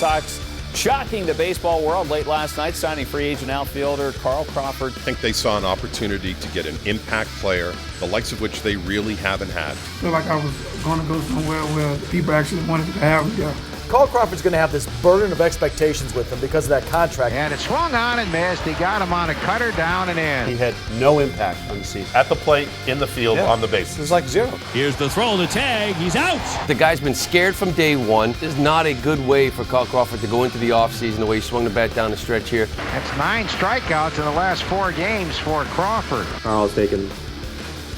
Sox shocking the baseball world late last night, signing free agent outfielder Carl Crawford. I think they saw an opportunity to get an impact player, the likes of which they really haven't had. I feel like I was going to go somewhere where people actually wanted to have me there. Carl Crawford's going to have this burden of expectations with him because of that contract. And it swung on and missed. He got him on a cutter, down and in. He had no impact on the season. At the plate, in the field, on the bases. It was like zero. Here's the throw, the tag, he's out. The guy's been scared from day one. This is not a good way for Carl Crawford to go into the offseason the way he swung the bat down the stretch here. That's 9 strikeouts in the last 4 games for Crawford. Carl's taken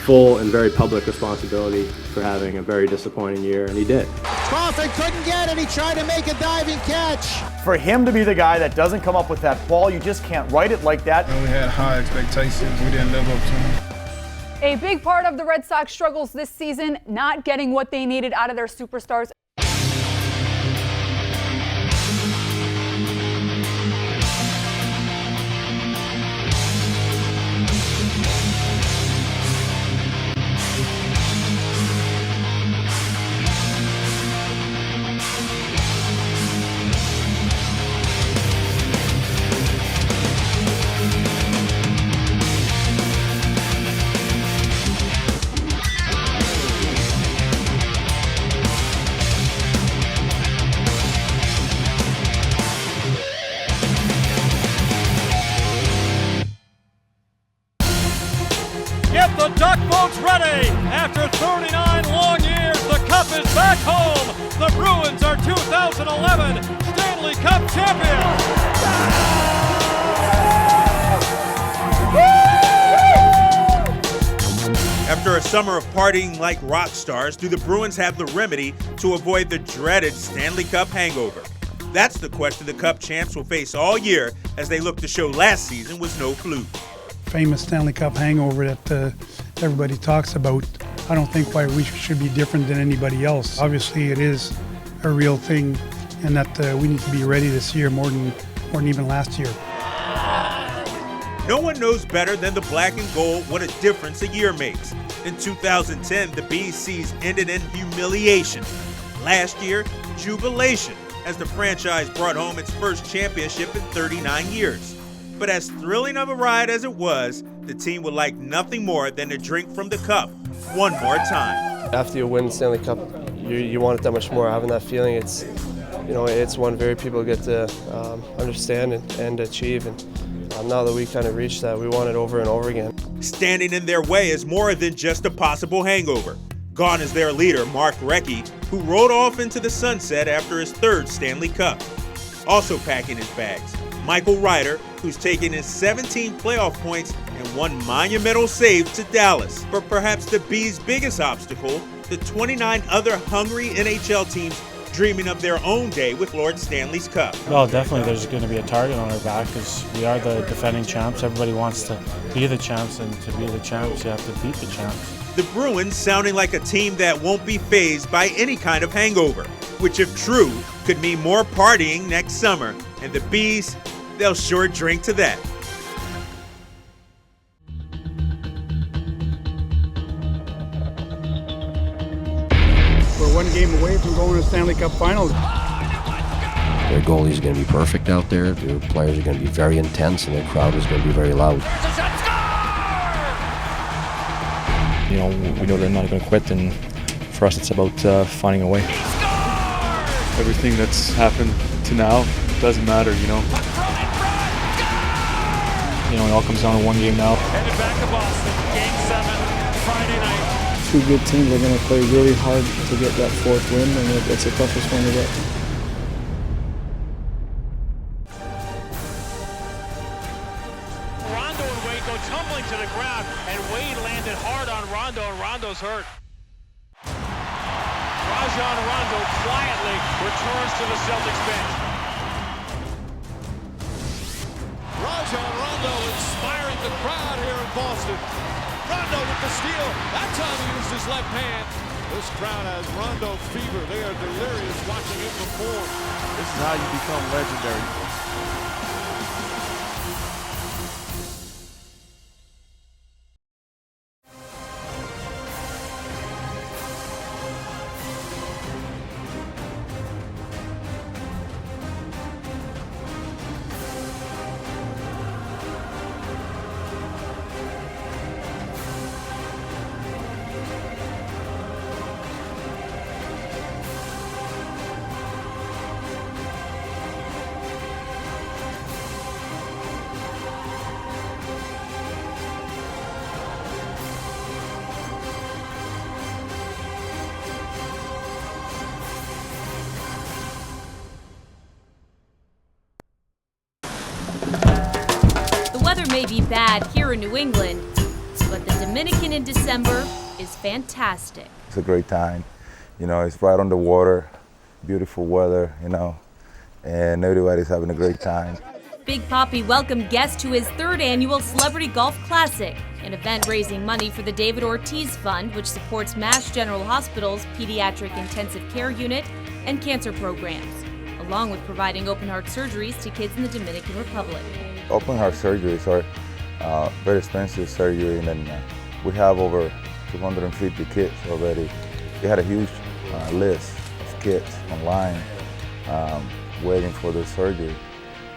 full and very public responsibility for having a very disappointing year, and he did. Crawford couldn't get it. He tried to make a diving catch. For him to be the guy that doesn't come up with that ball, you just can't write it like that. We had high expectations. We didn't live up to them. A big part of the Red Sox struggles this season, not getting what they needed out of their superstars. Get the duck boats ready! After 39 long years, the Cup is back home! The Bruins are 2011 Stanley Cup champions! After a summer of partying like rock stars, do the Bruins have the remedy to avoid the dreaded Stanley Cup hangover? That's the question the Cup champs will face all year as they look to show last season was no fluke. Famous Stanley Cup hangover that everybody talks about. I don't think why we should be different than anybody else. Obviously, it is a real thing, and that we need to be ready this year more than even last year. No one knows better than the black and gold what a difference a year makes. In 2010, the Bees' season ended in humiliation. Last year, jubilation, as the franchise brought home its first championship in 39 years. But as thrilling of a ride as it was, the team would like nothing more than to drink from the cup one more time. After you win the Stanley Cup, you want it that much more. Having that feeling, it's one very people get to understand and achieve. And now that we kind of reached that, we want it over and over again. Standing in their way is more than just a possible hangover. Gone is their leader, Mark Recchi, who rode off into the sunset after his 3rd Stanley Cup. Also packing his bags, Michael Ryder, who's taken his 17 playoff points and one monumental save to Dallas. But perhaps the Bees' biggest obstacle, the 29 other hungry NHL teams dreaming of their own day with Lord Stanley's Cup. Well, definitely there's going to be a target on our back because we are the defending champs. Everybody wants to be the champs, and to be the champs, you have to beat the champs. The Bruins sounding like a team that won't be fazed by any kind of hangover, which if true, could mean more partying next summer. And the Bees, they'll sure drink to that. We're one game away from going to the Stanley Cup Finals. Their goalies are going to be perfect out there. Their players are going to be very intense, and their crowd is going to be very loud. You know, we know they're not going to quit, and for us it's about finding a way. Everything that's happened to now doesn't matter, you know. You know, it all comes down to one game now. Headed back to Boston, Game 7, Friday night. 2 good teams are going to play really hard to get that 4th win, and it's the toughest one to get. Rondo and Wade go tumbling to the ground, and Wade landed hard on Rondo, and Rondo's hurt. Rajon Rondo quietly returns to the Celtics bench. Rajon Rondo inspiring the crowd here in Boston. Rondo with the steal. That time he used his left hand. This crowd has Rondo fever. They are delirious watching him perform. This is how you become legendary. may be bad here in New England, but the Dominican in December is fantastic. It's a great time. You know, it's right on the water, beautiful weather, you know, and everybody's having a great time. Big Papi welcomed guests to his 3rd annual Celebrity Golf Classic, an event raising money for the David Ortiz Fund, which supports Mass General Hospital's pediatric intensive care unit and cancer programs, along with providing open-heart surgeries to kids in the Dominican Republic. Open-heart surgeries are very expensive surgery, and we have over 250 kids already. We had a huge list of kids online waiting for the surgery,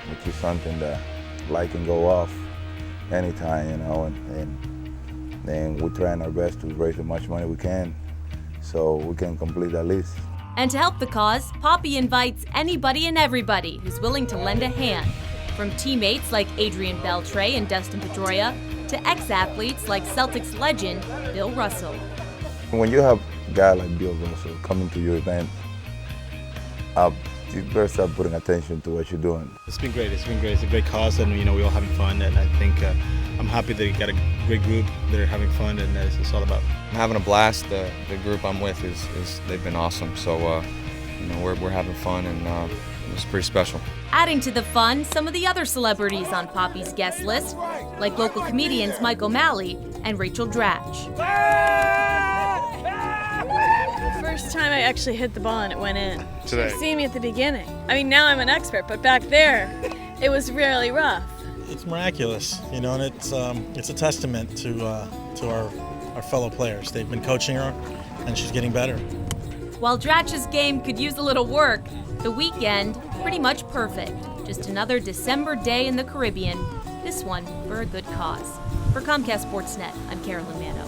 which is something that light can go off anytime, you know, and we're trying our best to raise as much money we can so we can complete that list. And to help the cause, Papi invites anybody and everybody who's willing to lend a hand, from teammates like Adrian Beltre and Dustin Pedroia to ex-athletes like Celtics legend Bill Russell. When you have a guy like Bill Russell coming to your event, you better start putting attention to what you're doing. It's been great. It's been great. It's a great cause, and we're all having fun. And I think I'm happy that you got a great group that are having fun, and that's what it's all about. I'm having a blast. The group I'm with is they've been awesome. So we're having fun, and it's pretty special. Adding to the fun, some of the other celebrities on Papi's guest list, like local comedians Mike O'Malley and Rachel Dratch. First time I actually hit the ball and it went in. Today. You've seen me at the beginning. I mean, now I'm an expert, but back there, it was really rough. It's miraculous, you know, and it's a testament to our fellow players. They've been coaching her, and she's getting better. While Dratch's game could use a little work, the weekend pretty much perfect. Just another December day in the Caribbean. This one for a good cause. For Comcast Sportsnet, I'm Carolyn Mano.